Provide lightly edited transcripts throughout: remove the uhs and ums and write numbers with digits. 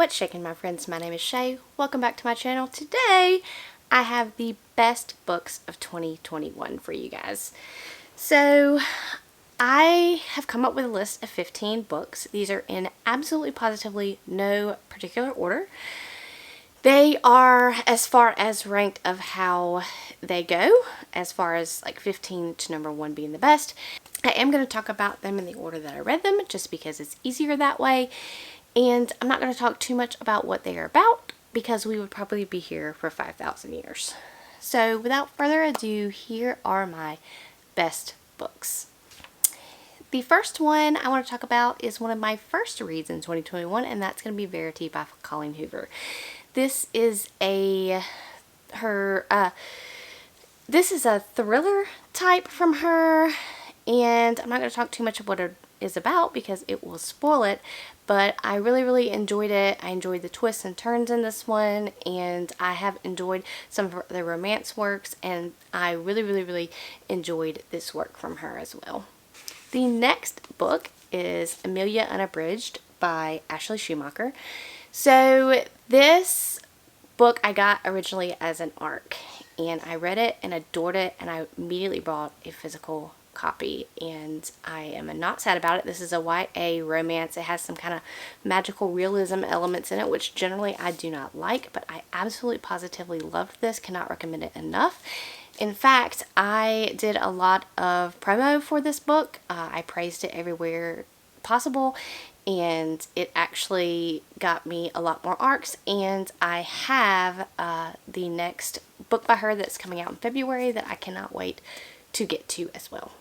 What's shaking, my friends? My name is Shay. Welcome back to my channel. Today I have the best books of 2021 for you guys. So I have come up with a list of 15 books. These are in absolutely positively no particular order. They are as far as ranked of how they go, as far as like 15 to number 1 being the best. I am going to talk about them in the order that I read them just because it's easier that way. And I'm not going to talk too much about what they are about because we would probably be here for 5,000 years. So without further ado, here are my best books. The first one I want to talk about is one of my first reads in 2021, and that's going to be Verity by Colleen Hoover. This is this is a thriller type from her, and I'm not going to talk too much of what it is about because it will spoil it, but I really enjoyed it. I enjoyed the twists and turns in this one, and I have enjoyed some of the romance works, and I really enjoyed this work from her as well. The next book is Amelia Unabridged by Ashley Schumacher. So this book I got originally as an ARC, and I read it and adored it, and I immediately bought a physical copy, and I am not sad about it. This is a YA romance. It has some kind of magical realism elements in it, which generally I do not like, but I absolutely positively loved this. Cannot recommend it enough. In fact, I did a lot of promo for this book. I praised it everywhere possible, and it actually got me a lot more ARCs, and I have the next book by her that's coming out in February that I cannot wait to get to as well.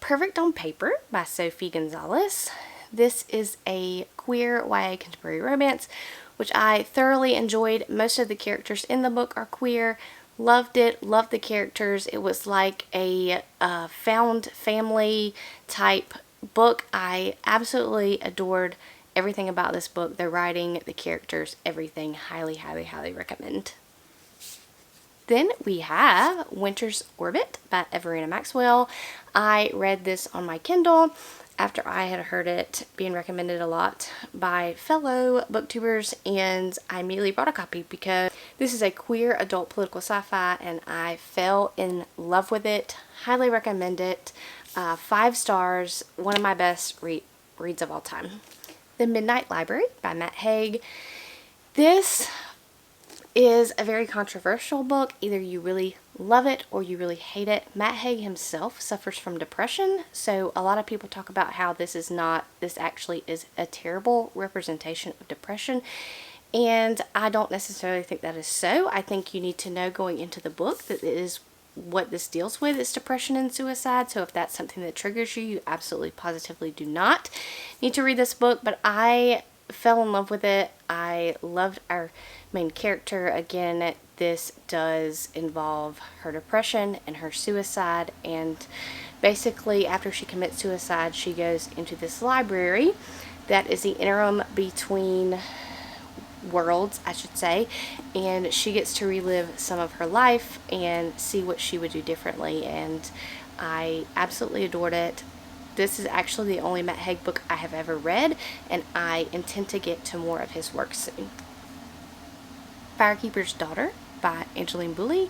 Perfect on Paper by Sophie Gonzalez. This is a queer YA contemporary romance, which I thoroughly enjoyed. Most of the characters in the book are queer. Loved it, loved the characters. It was like a found family type book. I absolutely adored everything about this book. The writing, the characters, everything. Highly recommend. Then we have Winter's Orbit by Everina Maxwell. I read this on my Kindle after I had heard it being recommended a lot by fellow booktubers, and I immediately bought a copy because this is a queer adult political sci-fi, and I fell in love with it. Highly recommend it. 5 stars. One of my best reads of all time. The Midnight Library by Matt Haig. This is a very controversial book. Either you really love it or you really hate it. Matt Haig himself suffers from depression, so a lot of people talk about how this actually is a terrible representation of depression, and I don't necessarily think that is so. I think you need to know going into the book that it is what this deals with is depression and suicide, so if that's something that triggers you, you absolutely positively do not need to read this book. But I fell in love with it. I loved our main character. Again, this does involve her depression and her suicide, and basically after she commits suicide, she goes into this library that is the interim between worlds, I should say, and she gets to relive some of her life and see what she would do differently, and I absolutely adored it. This is actually the only Matt Haig book I have ever read, and I intend to get to more of his work soon. Firekeeper's Daughter by Angeline Boulley.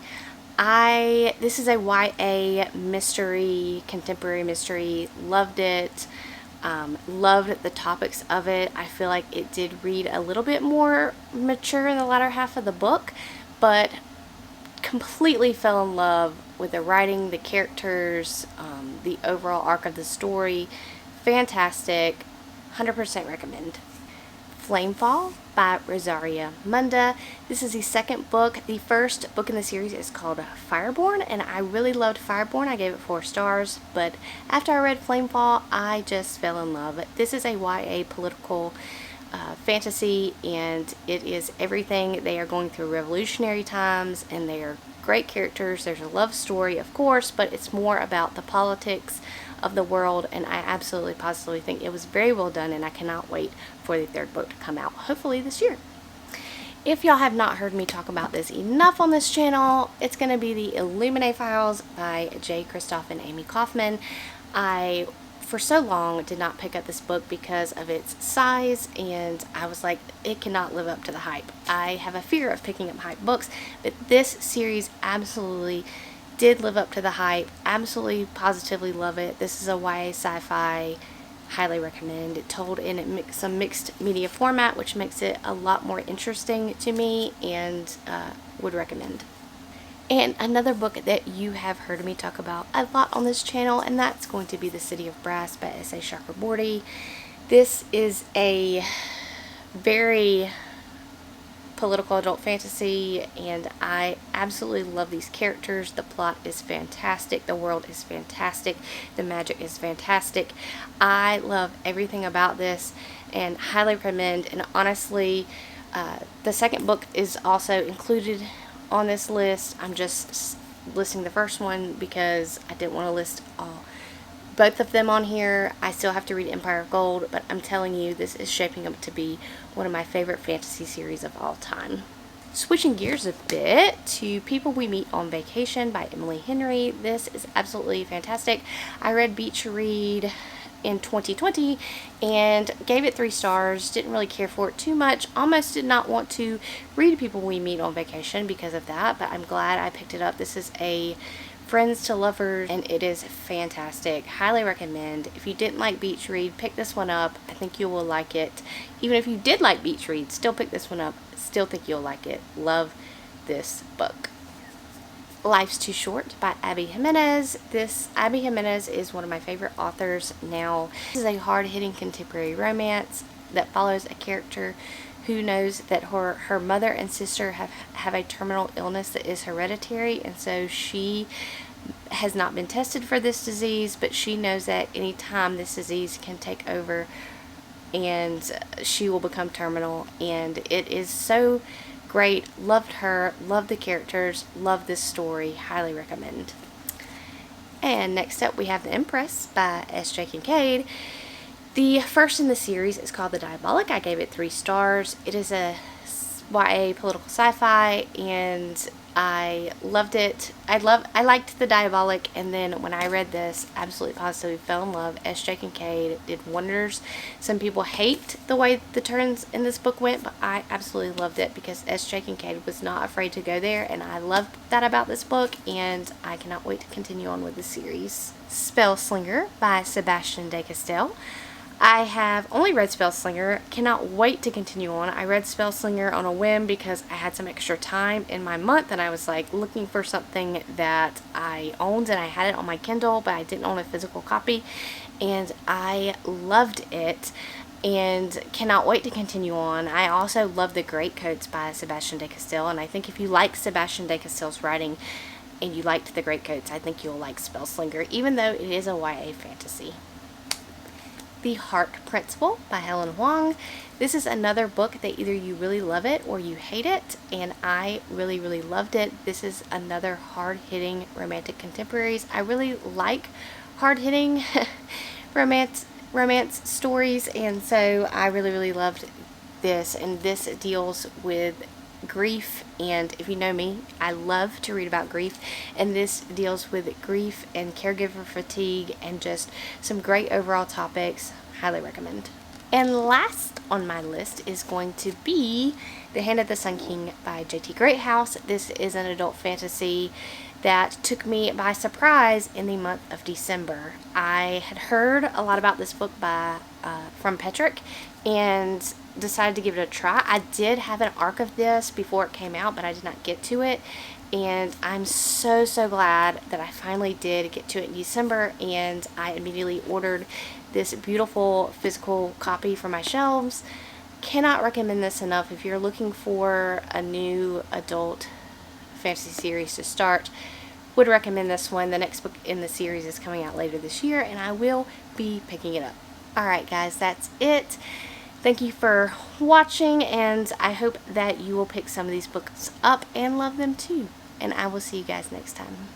This is a YA mystery, contemporary mystery. Loved it. Loved the topics of it. I feel like it did read a little bit more mature in the latter half of the book, but completely fell in love with the writing, the characters, the overall arc of the story. Fantastic. 100% recommend. Flamefall by Rosaria Munda. This is the second book. The first book in the series is called Fireborn, and I really loved Fireborn. I gave it 4 stars, but after I read Flamefall, I just fell in love. This is a YA political fantasy, and it is everything. They are going through revolutionary times, and they are great characters. There's a love story, of course, but it's more about the politics of the world, and I absolutely positively think it was very well done, and I cannot wait for the 3rd book to come out, hopefully this year. If y'all have not heard me talk about this enough on this channel, it's going to be the Illuminae Files by Jay Kristoff and Amy Kaufman. I for so long did not pick up this book because of its size, and I was like, it cannot live up to the hype. I have a fear of picking up hype books, but this series absolutely did live up to the hype. Absolutely, positively love it. This is a YA sci-fi. Highly recommend. It told in some mixed media format, which makes it a lot more interesting to me, and would recommend. And another book that you have heard me talk about a lot on this channel, and that's going to be The City of Brass by S.A. Chakraborty. This is a very political adult fantasy, and I absolutely love these characters. The plot is fantastic. The world is fantastic. The magic is fantastic. I love everything about this and highly recommend. And honestly, the second book is also included on this list. I'm just listing the first one because I didn't want to list both of them on here. I still have to read Empire of Gold, but I'm telling you, this is shaping up to be one of my favorite fantasy series of all time. Switching gears a bit to People We Meet on Vacation by Emily Henry. This is absolutely fantastic. I read Beach Read in 2020 and gave it 3 stars. Didn't really care for it too much. Almost did not want to read People We Meet on Vacation because of that, but I'm glad I picked it up. This is a friends to lovers, and it is fantastic. Highly recommend. If you didn't like Beach Read, pick this one up. I think you will like it. Even if you did like Beach Read, still pick this one up. Still think you'll like it. Love this book. Life's Too Short by Abby Jimenez. Abby Jimenez is one of my favorite authors now. This is a hard-hitting contemporary romance that follows a character who knows that her mother and sister have a terminal illness that is hereditary, and so she has not been tested for this disease, but she knows that any time this disease can take over and she will become terminal. And it is so great. Loved her, loved the characters, loved this story. Highly recommend. And next up we have The Empress by S.J. Kincaid. The first in the series is called The Diabolic. I gave it 3 stars. It is a YA political sci-fi, and I loved it. I liked The Diabolic, and then when I read this, absolutely positively fell in love. S.J. Kincaid did wonders. Some people hate the way the turns in this book went, but I absolutely loved it because S.J. Kincaid was not afraid to go there, and I loved that about this book, and I cannot wait to continue on with the series. Spellslinger by Sebastian de Castell. I have only read Spellslinger. Cannot wait to continue on. I read Spellslinger on a whim because I had some extra time in my month, and I was like looking for something that I owned, and I had it on my Kindle, but I didn't own a physical copy, and I loved it and cannot wait to continue on. I also love The Greatcoats by Sebastian de Castell, and I think if you like Sebastian de Castell's writing and you liked The Greatcoats, I think you'll like Spellslinger, even though it is a YA fantasy. The Heart Principle by Helen Hoang. This is another book that either you really love it or you hate it, and I really, really loved it. This is another hard-hitting romantic contemporaries. I really like hard-hitting romance stories, and so I really, really loved this. And this deals with grief, and if you know me, I love to read about grief, and this deals with grief and caregiver fatigue and just some great overall topics. Highly recommend. And last on my list is going to be The Hand of the Sun King by J.T. Greathouse. This is an adult fantasy that took me by surprise in the month of December. I had heard a lot about this book from Petrick and decided to give it a try. I did have an arc of this before it came out, but I did not get to it, and I'm so glad that I finally did get to it in December, and I immediately ordered this beautiful physical copy for my shelves. Cannot recommend this enough if you're looking for a new adult fantasy series to start. Would recommend this one. The next book in the series is coming out later this year, and I will be picking it up. Alright guys, that's it. Thank you for watching, and I hope that you will pick some of these books up and love them too. And I will see you guys next time.